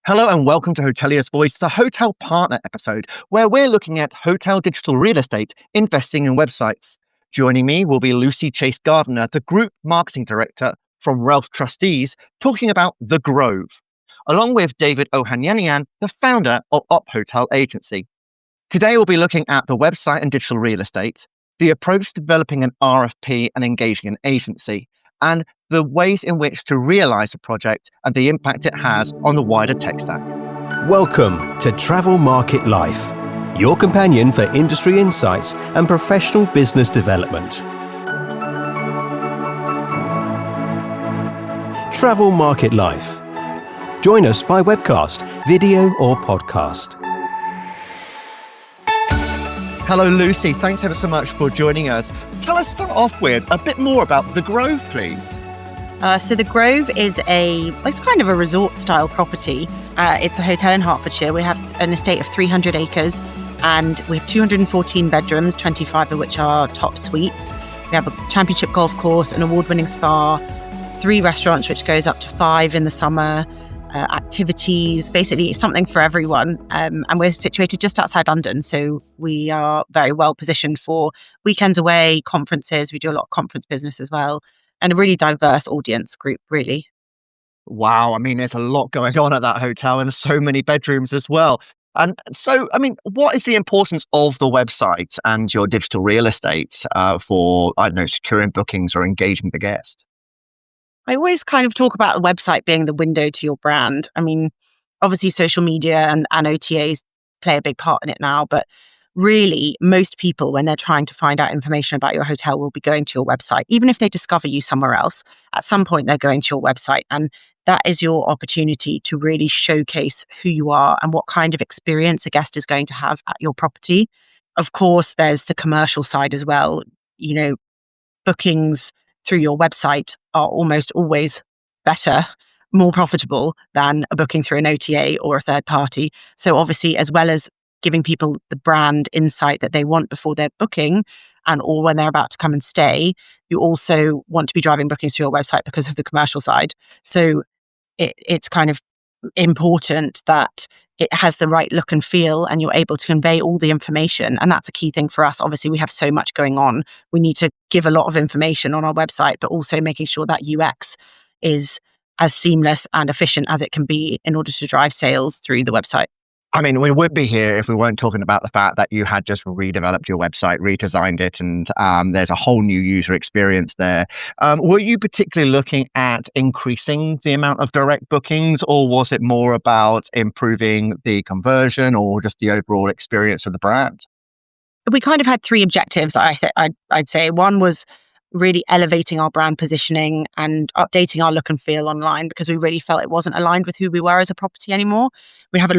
Hello and welcome to Hotelier's Voice, the hotel partner episode, where we're looking at hotel digital real estate, investing in websites. Joining me will be Lucy Chase Gardner, the Group Marketing Director from Wealth Trustees, talking about The Grove, along with David Ohanyanian, the founder of Op Hotel Agency. Today we'll be looking at the website and digital real estate, the approach to developing an RFP and engaging an agency, and the ways in which to realise a project and the impact it has on the wider tech stack. Welcome to Travel Market Life, your companion for industry insights and professional business development. Travel Market Life. Join us by webcast, video or podcast. Hello Lucy, thanks ever so much for joining us. Tell us, start off with a bit more about The Grove, please. So The Grove is it's kind of a resort style property. It's a hotel in Hertfordshire. We have an estate of 300 acres and we have 214 bedrooms, 25 of which are top suites. We have a championship golf course, an award-winning spa, 3 restaurants, which goes up to 5 in the summer, activities, basically something for everyone. And we're situated just outside London. So we are very well positioned for weekends away, conferences. We do a lot of conference business as well. And a really diverse audience group, really. Wow, I mean, there's a lot going on at that hotel and so many bedrooms as well. And so, I mean, what is the importance of the website and your digital real estate for, securing bookings or engaging the guest? I always kind of talk about the website being the window to your brand. I mean, obviously social media and OTAs play a big part in it now, but really, most people, when they're trying to find out information about your hotel, will be going to your website. Even if they discover you somewhere else, at some point they're going to your website. And that is your opportunity to really showcase who you are and what kind of experience a guest is going to have at your property. Of course, there's the commercial side as well. You know, bookings through your website are almost always better, more profitable than a booking through an OTA or a third party. So obviously, as well as giving people the brand insight that they want before they're booking or when they're about to come and stay, you also want to be driving bookings through your website because of the commercial side. So it's kind of important that it has the right look and feel and you're able to convey all the information. And that's a key thing for us. Obviously, we have so much going on. We need to give a lot of information on our website, but also making sure that UX is as seamless and efficient as it can be in order to drive sales through the website. I mean, we would be here if we weren't talking about the fact that you had just redeveloped your website, redesigned it, and there's a whole new user experience there. Were you particularly looking at increasing the amount of direct bookings, or was it more about improving the conversion or just the overall experience of the brand? We kind of had 3 objectives, I'd say. One was really elevating our brand positioning and updating our look and feel online because we really felt it wasn't aligned with who we were as a property anymore. We've had a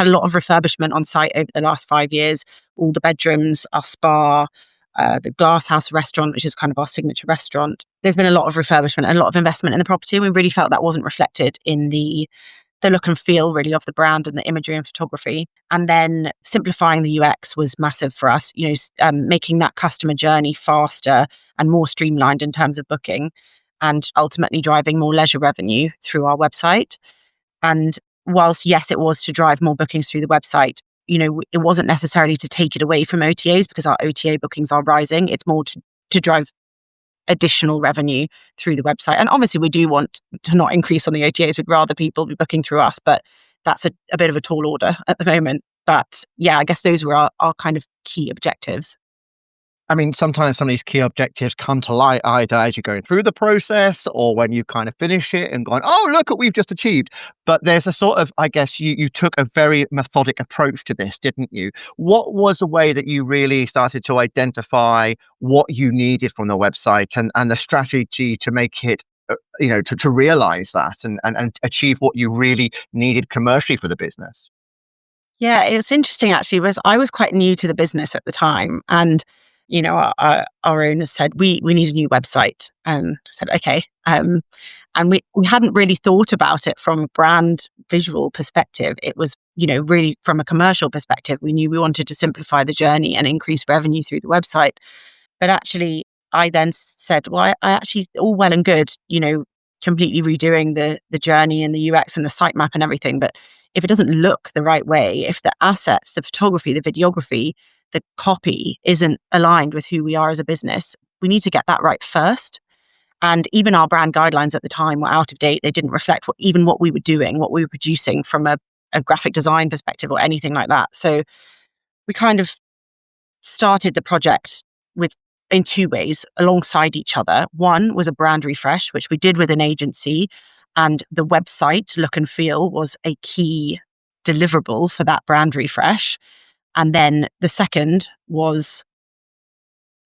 lot of refurbishment on site over the last 5 years. All the bedrooms, our spa, the Glass House restaurant, which is kind of our signature restaurant. There's been a lot of refurbishment and a lot of investment in the property. And we really felt that wasn't reflected in the look and feel really of the brand and the imagery and photography. And then simplifying the UX was massive for us, making that customer journey faster and more streamlined in terms of booking and ultimately driving more leisure revenue through our website. And whilst, yes, it was to drive more bookings through the website, it wasn't necessarily to take it away from OTAs because our OTA bookings are rising. It's more to drive additional revenue through the website. And obviously we do want to not increase on the OTAs. We'd rather people be booking through us, but that's a bit of a tall order at the moment. But yeah, I guess those were our kind of key objectives. I mean, sometimes some of these key objectives come to light either as you're going through the process or when you kind of finish it and going, oh, look what we've just achieved. But there's a sort of, I guess, you took a very methodic approach to this, didn't you? What was the way that you really started to identify what you needed from the website and the strategy to make it, to realize that and achieve what you really needed commercially for the business? Yeah, it was interesting actually, I was quite new to the business at the time. And our owners said, we need a new website. And I said, okay. And we hadn't really thought about it from a brand visual perspective. It was, really from a commercial perspective. We knew we wanted to simplify the journey and increase revenue through the website. But actually, I then said, well, I actually, all well and good, completely redoing the journey and the UX and the sitemap and everything. But if it doesn't look the right way, if the assets, the photography, the videography, the copy isn't aligned with who we are as a business, we need to get that right first. And even our brand guidelines at the time were out of date. They didn't reflect even what we were doing, what we were producing from a graphic design perspective or anything like that. So we kind of started the project in two ways alongside each other. One was a brand refresh, which we did with an agency, and the website look and feel was a key deliverable for that brand refresh. And then the second was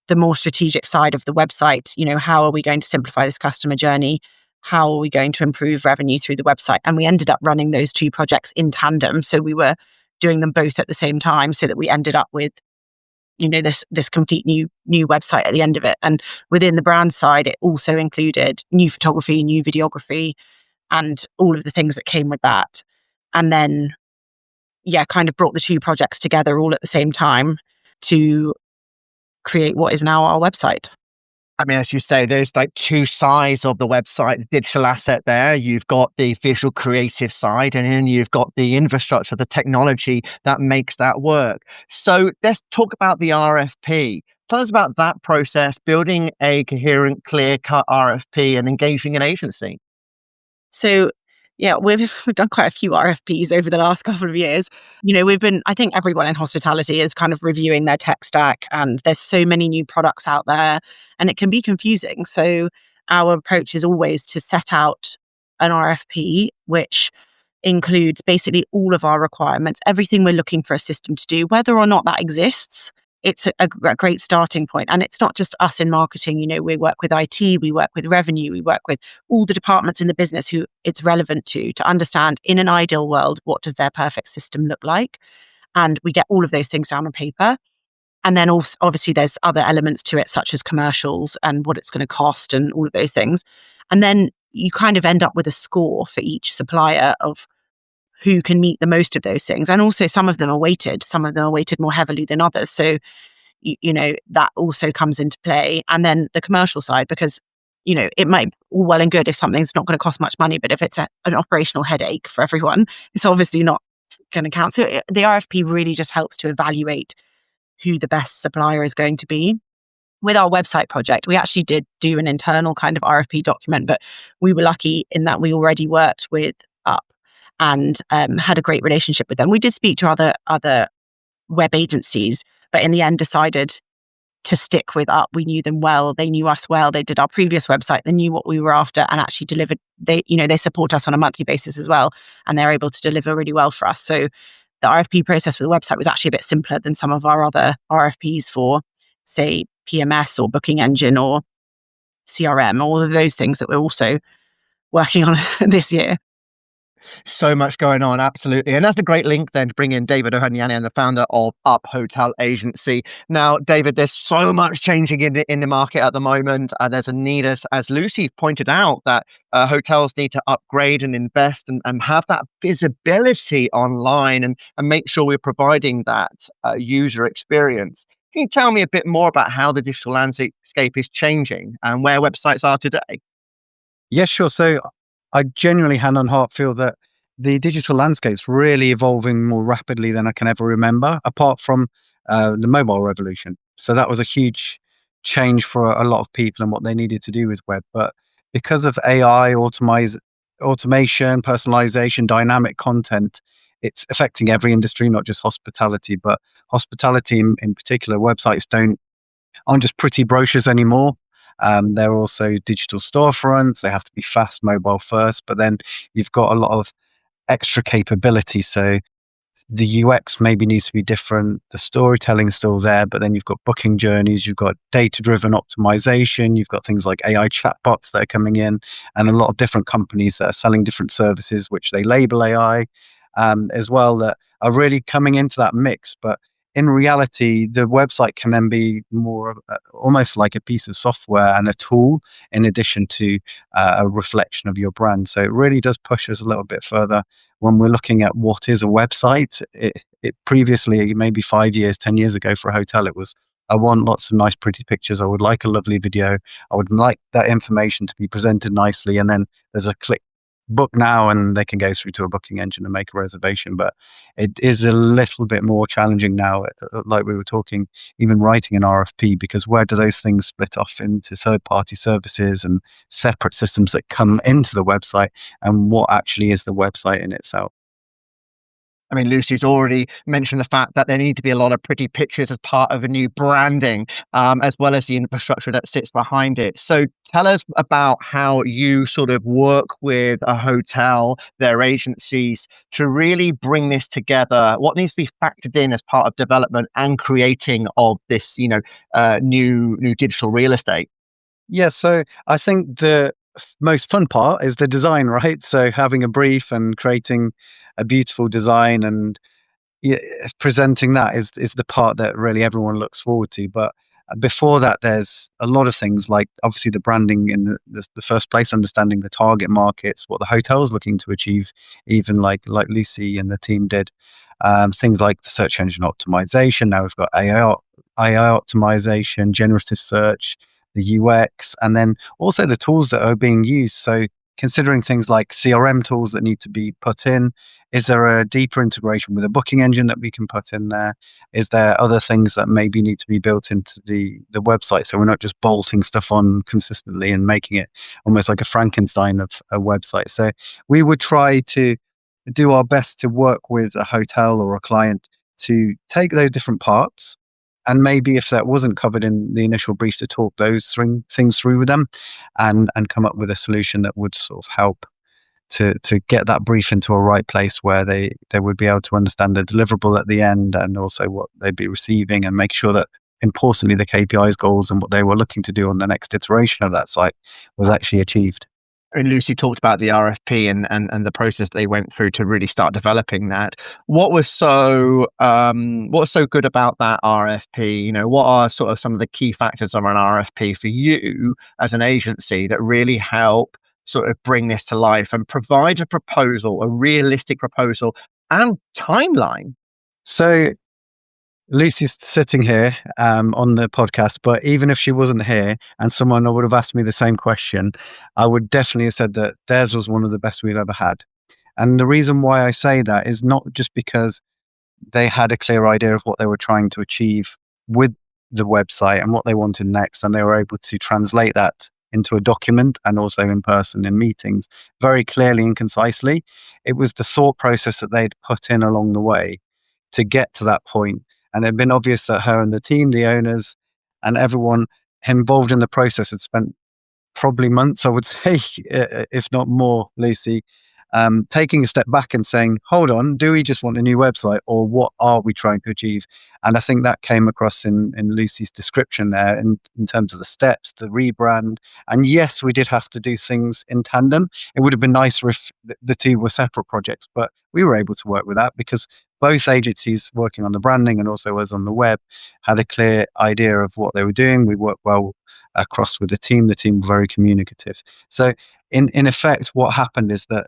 the more strategic side of the website. How are we going to simplify this customer journey? How are we going to improve revenue through the website? And we ended up running those two projects in tandem. So we were doing them both at the same time, so that we ended up with this complete new website at the end of it. And within the brand side, it also included new photography, new videography, and all of the things that came with that. And then, kind of brought the two projects together all at the same time to create what is now our website. I mean, as you say, there's like two sides of the website, the digital asset there. You've got the visual creative side, and then you've got the infrastructure, the technology that makes that work. So let's talk about the RFP. Tell us about that process, building a coherent, clear-cut RFP and engaging an agency. So, we've done quite a few RFPs over the last couple of years. I think everyone in hospitality is kind of reviewing their tech stack, and there's so many new products out there, and it can be confusing. So our approach is always to set out an RFP, which includes basically all of our requirements, everything we're looking for a system to do, whether or not that exists. It's a great starting point. And it's not just us in marketing. We work with IT, we work with revenue, we work with all the departments in the business who it's relevant to understand, in an ideal world, what does their perfect system look like? And we get all of those things down on paper. And then also, obviously, there's other elements to it, such as commercials and what it's going to cost and all of those things. And then you kind of end up with a score for each supplier of who can meet the most of those things. And also some of them are weighted more heavily than others. So, that also comes into play. And then the commercial side, because, it might be all well and good if something's not going to cost much money, but if it's an operational headache for everyone, it's obviously not going to count. So the RFP really just helps to evaluate who the best supplier is going to be. With our website project, we actually did do an internal kind of RFP document, but we were lucky in that we already worked with Up and had a great relationship with them. We did speak to other web agencies, but in the end decided to stick with Up. We knew them well. They knew us well. They did our previous website. They knew what we were after and actually delivered. They support us on a monthly basis as well, and they're able to deliver really well for us. So the RFP process for the website was actually a bit simpler than some of our other RFPs for, say, PMS or booking engine or CRM, all of those things that we're also working on this year. So much going on, absolutely. And that's a great link then to bring in David Ohanian, the founder of Up Hotel Agency. Now, David, there's so much changing in the market at the moment. There's a need, as Lucy pointed out, that hotels need to upgrade and invest and have that visibility online and make sure we're providing that user experience. Can you tell me a bit more about how the digital landscape is changing and where websites are today? Yes, sure. So I genuinely, hand on heart, feel that the digital landscape's really evolving more rapidly than I can ever remember, apart from the mobile revolution. So that was a huge change for a lot of people and what they needed to do with web. But because of AI, automation, personalization, dynamic content, it's affecting every industry, not just hospitality. But hospitality in particular, websites aren't just pretty brochures anymore. They're also digital storefronts. They have to be fast, mobile first, but then you've got a lot of extra capability. So the UX maybe needs to be different. The storytelling is still there, but then you've got booking journeys, you've got data-driven optimization, you've got things like AI chatbots that are coming in, and a lot of different companies that are selling different services, which they label AI as well, that are really coming into that mix. But in reality, the website can then be more almost like a piece of software and a tool in addition to a reflection of your brand. So it really does push us a little bit further when we're looking at what is a website. It previously, maybe 5 years, 10 years ago for a hotel, it was, I want lots of nice, pretty pictures. I would like a lovely video. I would like that information to be presented nicely. And then there's a click book now and they can go through to a booking engine and make a reservation. But it is a little bit more challenging now, like we were talking, even writing an RFP, because where do those things split off into third-party services and separate systems that come into the website, and what actually is the website in itself? I mean, Lucy's already mentioned the fact that there need to be a lot of pretty pictures as part of a new branding, as well as the infrastructure that sits behind it. So tell us about how you sort of work with a hotel, their agencies, to really bring this together. What needs to be factored in as part of development and creating of this, new digital real estate? Yeah, so I think the most fun part is the design, right? So having a brief and creating a beautiful design and yeah, presenting that is the part that really everyone looks forward to. But before that, there's a lot of things like obviously the branding in the first place, understanding the target markets, what the hotel's looking to achieve, even like Lucy and the team did. Things like the search engine optimization. Now we've got AI optimization, generative search, the UX, and then also the tools that are being used. So considering things like CRM tools that need to be put in, is there a deeper integration with a booking engine that we can put in there? Is there other things that maybe need to be built into the website, so we're not just bolting stuff on consistently and making it almost like a Frankenstein of a website? So we would try to do our best to work with a hotel or a client to take those different parts, and maybe if that wasn't covered in the initial brief, to talk those things through with them and come up with a solution that would sort of help to get that brief into a right place where they would be able to understand the deliverable at the end, and also what they'd be receiving, and make sure that importantly the KPIs, goals, and what they were looking to do on the next iteration of that site was actually achieved. And Lucy talked about the RFP and the process they went through to really start developing that. What was so good about that RFP? What are sort of some of the key factors of an RFP for you as an agency that really help sort of bring this to life and provide a proposal, a realistic proposal and timeline? So Lucy's sitting here on the podcast, but even if she wasn't here and someone would have asked me the same question, I would definitely have said that theirs was one of the best we've ever had. And the reason why I say that is not just because they had a clear idea of what they were trying to achieve with the website and what they wanted next, and they were able to translate that into a document and also in person in meetings very clearly and concisely. It was the thought process that they'd put in along the way to get to that point. And it had been obvious that her and the team, the owners, and everyone involved in the process had spent probably months, I would say, if not more, Lucy, taking a step back and saying, hold on, do we just want a new website, or what are we trying to achieve? And I think that came across in Lucy's description there in terms of the steps, the rebrand. And yes, we did have to do things in tandem. It would have been nicer if the two were separate projects, but we were able to work with that because both agencies working on the branding and also us on the web had a clear idea of what they were doing. We worked well across with the team. The team were very communicative. So in effect, what happened is that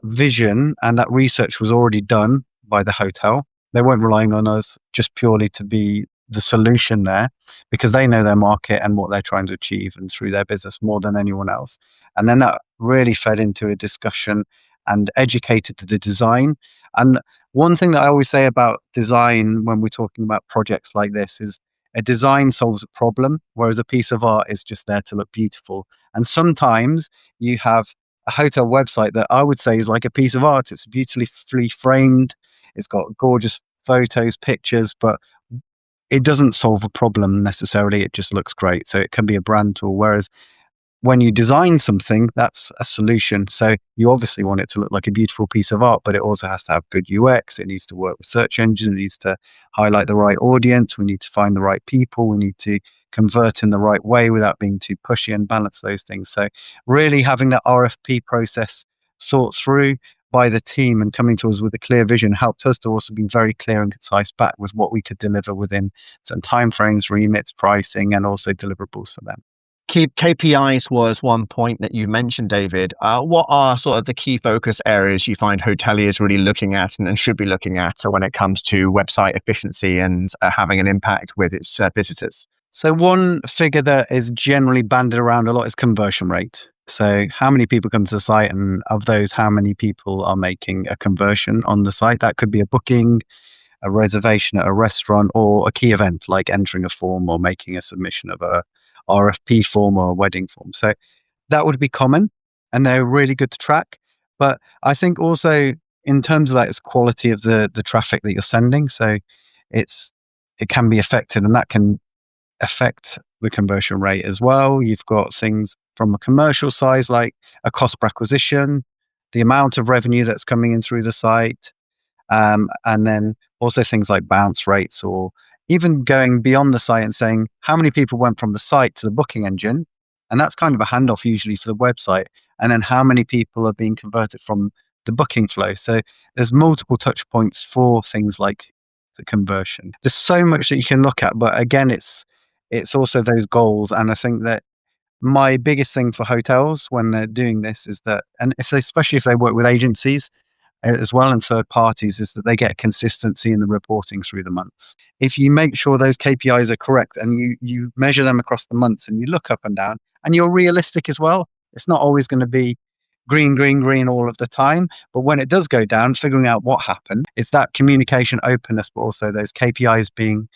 vision and that research was already done by the hotel. They weren't relying on us just purely to be the solution there, because they know their market and what they're trying to achieve and through their business more than anyone else. And then that really fed into a discussion and educated the design. And one thing that I always say about design when we're talking about projects like this is a design solves a problem, whereas a piece of art is just there to look beautiful. And sometimes you have a hotel website that I would say is like a piece of art. It's beautifully framed. It's got gorgeous photos, pictures, but it doesn't solve a problem necessarily. It just looks great. So it can be a brand tool. Whereas when you design something, that's a solution. So you obviously want it to look like a beautiful piece of art, but it also has to have good UX. It needs to work with search engines. It needs to highlight the right audience. We need to find the right people. We need to convert in the right way without being too pushy, and balance those things. So really having that RFP process thought through by the team and coming to us with a clear vision helped us to also be very clear and concise back with what we could deliver within certain timeframes, remits, pricing, and also deliverables for them. KPIs was one point that you mentioned, David. What are sort of the key focus areas you find hoteliers really looking at and should be looking at when it comes to website efficiency and having an impact with its visitors? So one figure that is generally banded around a lot is conversion rate. So how many people come to the site, and of those, how many people are making a conversion on the site? That could be a booking, a reservation at a restaurant, or a key event like entering a form or making a submission of a RFP form or a wedding form. So that would be common, and they're really good to track. But I think also in terms of that, it's quality of the traffic that you're sending. So it can be affected, and that can affect the conversion rate as well. You've got things from a commercial size like a cost per acquisition, the amount of revenue that's coming in through the site, and then also things like bounce rates, or even going beyond the site and saying how many people went from the site to the booking engine. And that's kind of a handoff usually for the website. And then how many people are being converted from the booking flow. So there's multiple touch points for things like the conversion. There's so much that you can look at, but again, it's also those goals. And I think that my biggest thing for hotels when they're doing this is that, and especially if they work with agencies as well and third parties, is that they get consistency in the reporting through the months. If you make sure those KPIs are correct and you measure them across the months and you look up and down and you're realistic as well, it's not always going to be green, green, green all of the time. But when it does go down, figuring out what happened, it's that communication openness, but also those KPIs being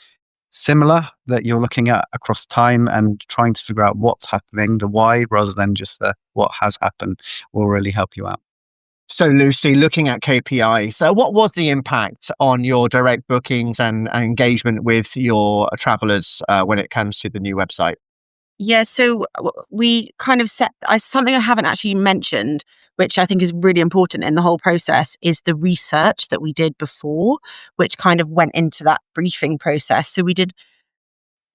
similar that you're looking at across time and trying to figure out what's happening, the why, rather than just the what has happened, will really help you out. So, Lucy, looking at KPIs, what was the impact on your direct bookings and engagement with your travelers when it comes to the new website? Yeah, so we kind of set something I haven't actually mentioned, which I think is really important in the whole process, is the research that we did before, which kind of went into that briefing process. So we did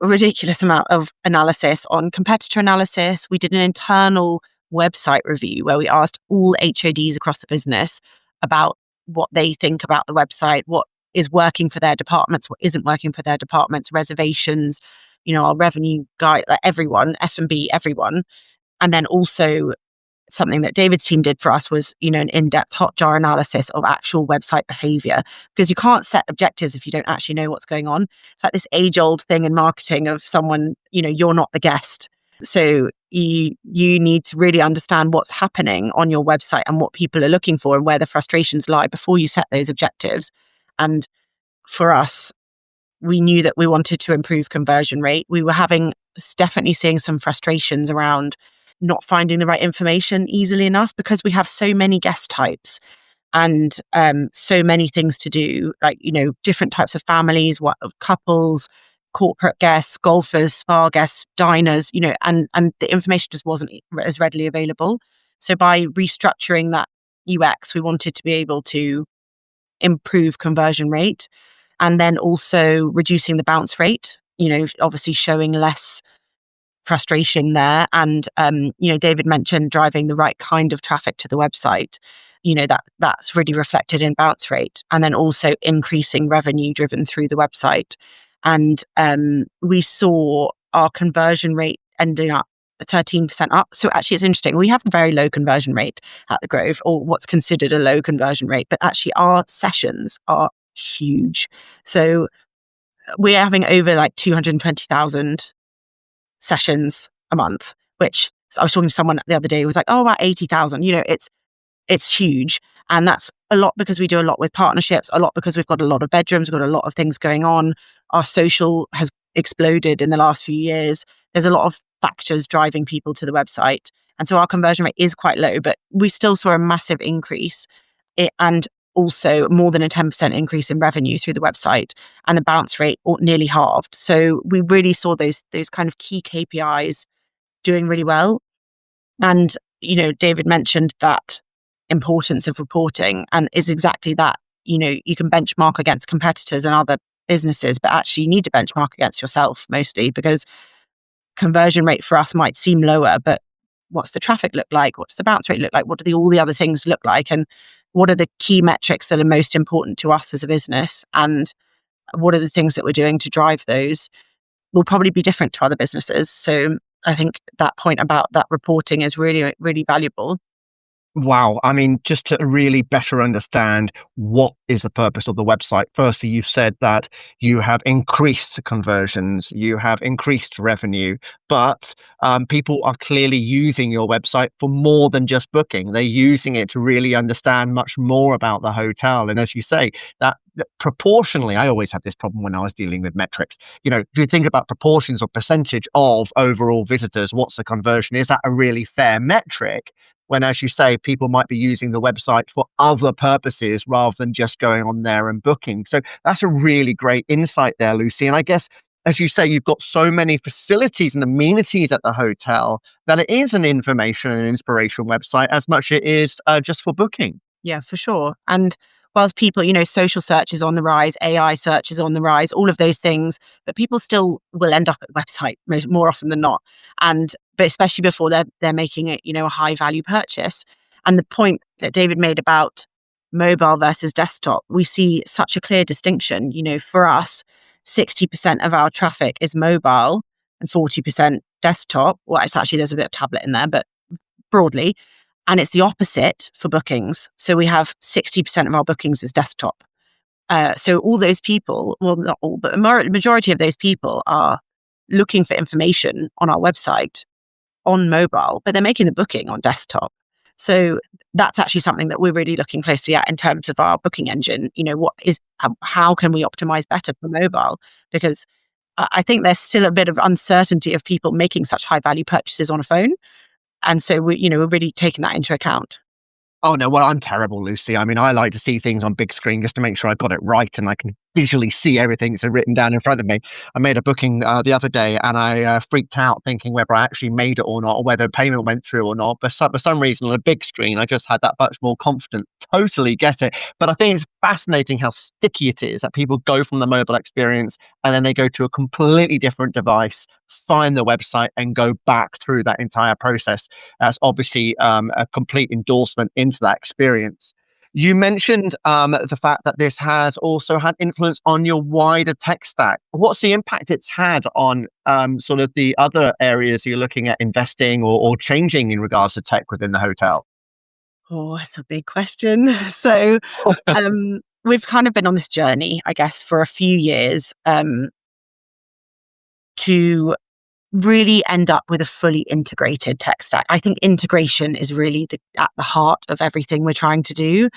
a ridiculous amount of analysis on competitor analysis. We did an internal website review where we asked all HODs across the business about what they think about the website, what is working for their departments, what isn't working for their departments, reservations, our revenue guy, like everyone, F&B, everyone. And then also something that David's team did for us was, an in-depth hotjar analysis of actual website behavior, because you can't set objectives if you don't actually know what's going on. It's like this age-old thing in marketing of someone, you're not the guest. So you need to really understand what's happening on your website and what people are looking for and where the frustrations lie before you set those objectives. And for us, we knew that we wanted to improve conversion rate. We were definitely seeing some frustrations around not finding the right information easily enough, because we have so many guest types and so many things to do, like, different types of families, couples, corporate guests, golfers, spa guests, diners, and the information just wasn't as readily available. So by restructuring that UX, we wanted to be able to improve conversion rate, and then also reducing the bounce rate, obviously showing less frustration there. And, David mentioned driving the right kind of traffic to the website, that's really reflected in bounce rate, and then also increasing revenue driven through the website. And we saw our conversion rate ending up 13% up. So actually it's interesting. We have a very low conversion rate at the Grove, or what's considered a low conversion rate, but actually our sessions are huge. So we're having over like 220,000 sessions a month, which I was talking to someone the other day who was like, oh, about 80,000. It's huge. And that's a lot because we do a lot with partnerships, a lot because we've got a lot of bedrooms, we've got a lot of things going on. Our social has exploded in the last few years. There's a lot of factors driving people to the website. And so our conversion rate is quite low, but we still saw a massive increase and also more than a 10% increase in revenue through the website, and the bounce rate nearly halved. So we really saw those kind of key KPIs doing really well. And, David mentioned that importance of reporting, and is exactly that. You can benchmark against competitors and other businesses, but actually you need to benchmark against yourself mostly, because conversion rate for us might seem lower, but what's the traffic look like? What's the bounce rate look like? What do all the other things look like? And what are the key metrics that are most important to us as a business? And what are the things that we're doing to drive those will probably be different to other businesses. So I think that point about that reporting is really, really valuable. Wow. I mean, just to really better understand what is the purpose of the website. Firstly, you've said that you have increased conversions, you have increased revenue, but people are clearly using your website for more than just booking. They're using it to really understand much more about the hotel. And as you say, that proportionally, I always had this problem when I was dealing with metrics. Do you think about proportions or percentage of overall visitors? What's the conversion? Is that a really fair metric? When, as you say, people might be using the website for other purposes rather than just going on there and booking. So that's a really great insight there, Lucy. And I guess, as you say, you've got so many facilities and amenities at the hotel that it is an information and inspiration website as much as it is just for booking. Yeah, for sure. And whilst people, social search is on the rise, AI search is on the rise, all of those things, but people still will end up at the website more often than not. But especially before they're making it, a high value purchase. And the point that David made about mobile versus desktop, we see such a clear distinction. For us, 60% of our traffic is mobile and 40% desktop. Well, it's actually, there's a bit of tablet in there, but broadly. And it's the opposite for bookings. So we have 60% of our bookings is desktop. So all those people, well, not all, but a majority of those people are looking for information on our website on mobile, but they're making the booking on desktop. So that's actually something that we're really looking closely at in terms of our booking engine. How can we optimize better for mobile? Because I think there's still a bit of uncertainty of people making such high value purchases on a phone. And so we're really taking that into account. Oh, no. Well, I'm terrible, Lucy. I mean, I like to see things on big screen just to make sure I got it right and I can visually see everything so written down in front of me. I made a booking the other day and I freaked out thinking whether I actually made it or not, or whether payment went through or not. But for some reason, on a big screen, I just had that much more confidence. Totally get it. But I think it's fascinating how sticky it is that people go from the mobile experience and then they go to a completely different device, find the website, and go back through that entire process. That's obviously a complete endorsement into that experience. You mentioned the fact that this has also had influence on your wider tech stack. What's the impact it's had on sort of the other areas you're looking at investing or changing in regards to tech within the hotel? Oh, that's a big question. So we've kind of been on this journey, I guess, for a few years to really end up with a fully integrated tech stack. I think integration is really at the heart of everything we're trying to do.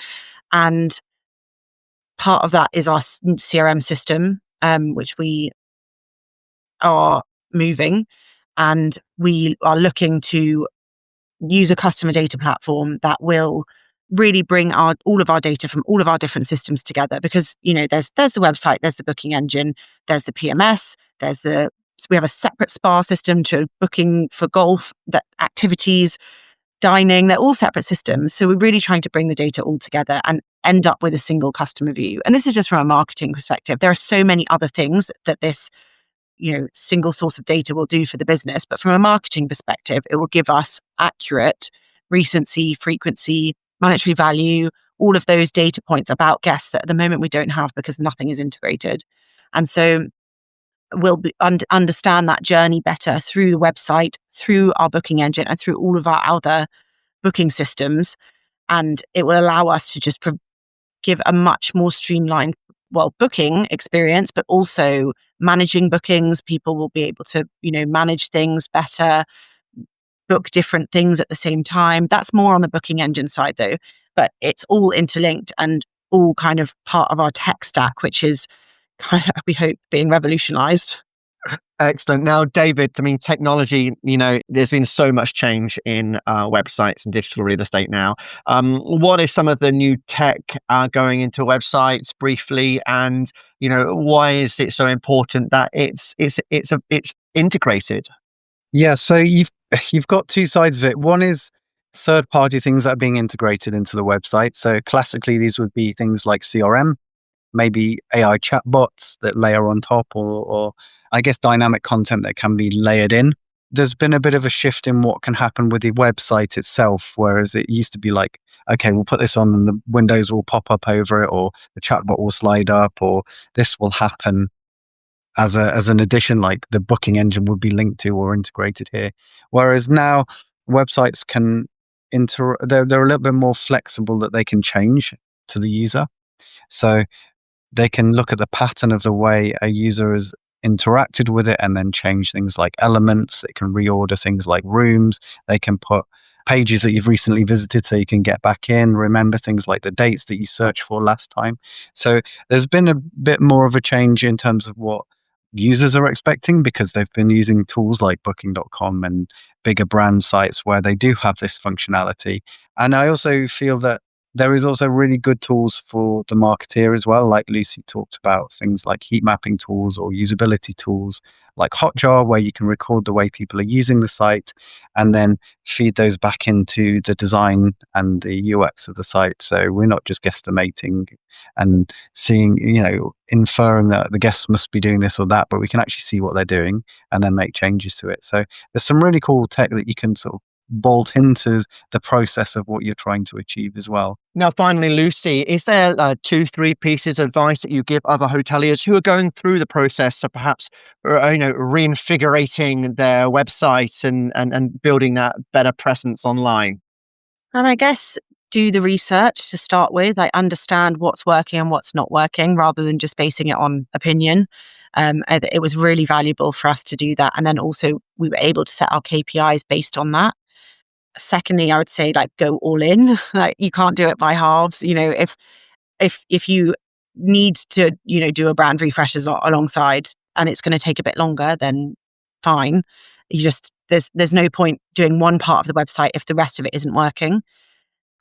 And part of that is our CRM system, which we are moving. And we are looking to use a customer data platform that will really bring all of our data from all of our different systems together. Because, there's the website, there's the booking engine, there's the PMS, we have a separate spa system to booking for golf, that activities, dining, they're all separate systems. So we're really trying to bring the data all together and end up with a single customer view. And this is just from a marketing perspective. There are so many other things that this, single source of data will do for the business. But from a marketing perspective, it will give us accurate recency, frequency, monetary value, all of those data points about guests that at the moment we don't have because nothing is integrated. And so we'll understand that journey better through the website, through our booking engine, and through all of our other booking systems. And it will allow us to just give a much more streamlined, booking experience, but also managing bookings. People will be able to, manage things better, book different things at the same time. That's more on the booking engine side though, but it's all interlinked and all kind of part of our tech stack, which is kind of, we hope, being revolutionized. Excellent. Now, David, I mean, technology, there's been so much change in websites and digital real estate now. What is some of the new tech going into websites briefly? And, why is it so important that it's integrated? Yeah, so you've got two sides of it. One is third-party things that are being integrated into the website. So classically, these would be things like CRM, maybe AI chatbots that layer on top, or I guess dynamic content that can be layered in. There's been a bit of a shift in what can happen with the website itself, whereas it used to be like, okay, we'll put this on and the windows will pop up over it, or the chatbot will slide up, or this will happen as an addition, like the booking engine would be linked to or integrated here. Whereas now websites can they're a little bit more flexible, that they can change to the user. So they can look at the pattern of the way a user has interacted with it and then change things like elements. They can reorder things like rooms. They can put pages that you've recently visited so you can get back in, remember things like the dates that you searched for last time. So there's been a bit more of a change in terms of what users are expecting, because they've been using tools like booking.com and bigger brand sites where they do have this functionality. And I also feel that there is also really good tools for the marketeer as well. Like Lucy talked about, things like heat mapping tools or usability tools like Hotjar, where you can record the way people are using the site and then feed those back into the design and the UX of the site. So we're not just guesstimating and seeing, inferring that the guests must be doing this or that, but we can actually see what they're doing and then make changes to it. So there's some really cool tech that you can sort of bolt into the process of what you're trying to achieve as well. Now, finally, Lucy, is there 2-3 pieces of advice that you give other hoteliers who are going through the process of perhaps, reinvigorating their websites and building that better presence online? And I guess do the research to start with. Like, understand what's working and what's not working, rather than just basing it on opinion. It was really valuable for us to do that, and then also we were able to set our KPIs based on that. Secondly, I would say, like, go all in. Like, you can't do it by halves. If you need to, do a brand refresh alongside, and it's going to take a bit longer, then fine. There's no point doing one part of the website if the rest of it isn't working.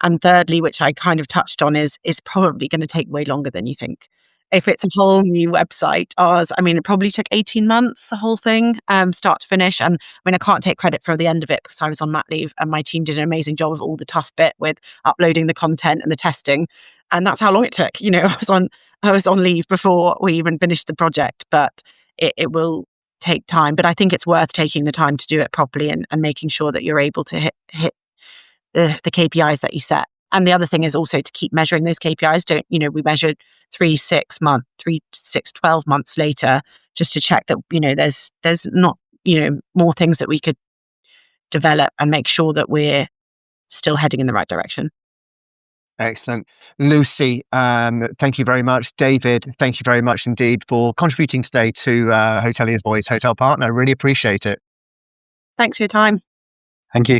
And thirdly, which I kind of touched on, is probably going to take way longer than you think. If it's a whole new website, it probably took 18 months, the whole thing, start to finish. And I can't take credit for the end of it because I was on mat leave and my team did an amazing job of all the tough bit with uploading the content and the testing. And that's how long it took. I was on leave before we even finished the project, but it will take time. But I think it's worth taking the time to do it properly and making sure that you're able to hit the KPIs that you set. And the other thing is also to keep measuring those KPIs. We measured 3, 6, 12 months later, just to check that, there's not, more things that we could develop and make sure that we're still heading in the right direction. Excellent. Lucy, thank you very much. David, thank you very much indeed for contributing today to Hotelier's Voice Hotel Partner. I really appreciate it. Thanks for your time. Thank you.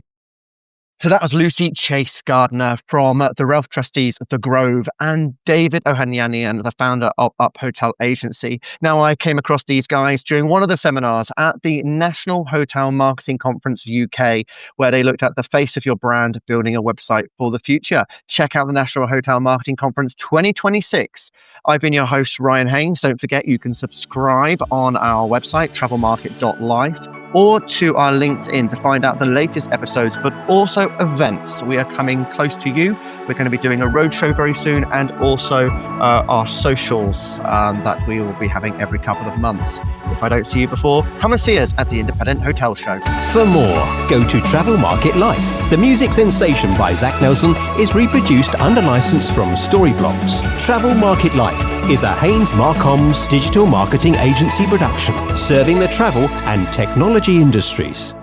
So that was Lucy Chase-Gardner from the Ralph Trustees of The Grove and David Ohanianian, the founder of Up Hotel Agency. Now, I came across these guys during one of the seminars at the National Hotel Marketing Conference UK, where they looked at the face of your brand, building a website for the future. Check out the National Hotel Marketing Conference 2026. I've been your host, Ryan Haynes. Don't forget you can subscribe on our website, travelmarket.life, or to our LinkedIn to find out the latest episodes, but also events. We are coming close to you. We're going to be doing a roadshow very soon, and also our socials that we will be having every couple of months. If I don't see you before, come and see us at the Independent Hotel Show. For more, go to Travel Market Life. The music Sensation by Zach Nelson is reproduced under license from Storyblocks. Travel Market Life is a Haynes Marcoms digital marketing agency production, serving the travel and technology industries.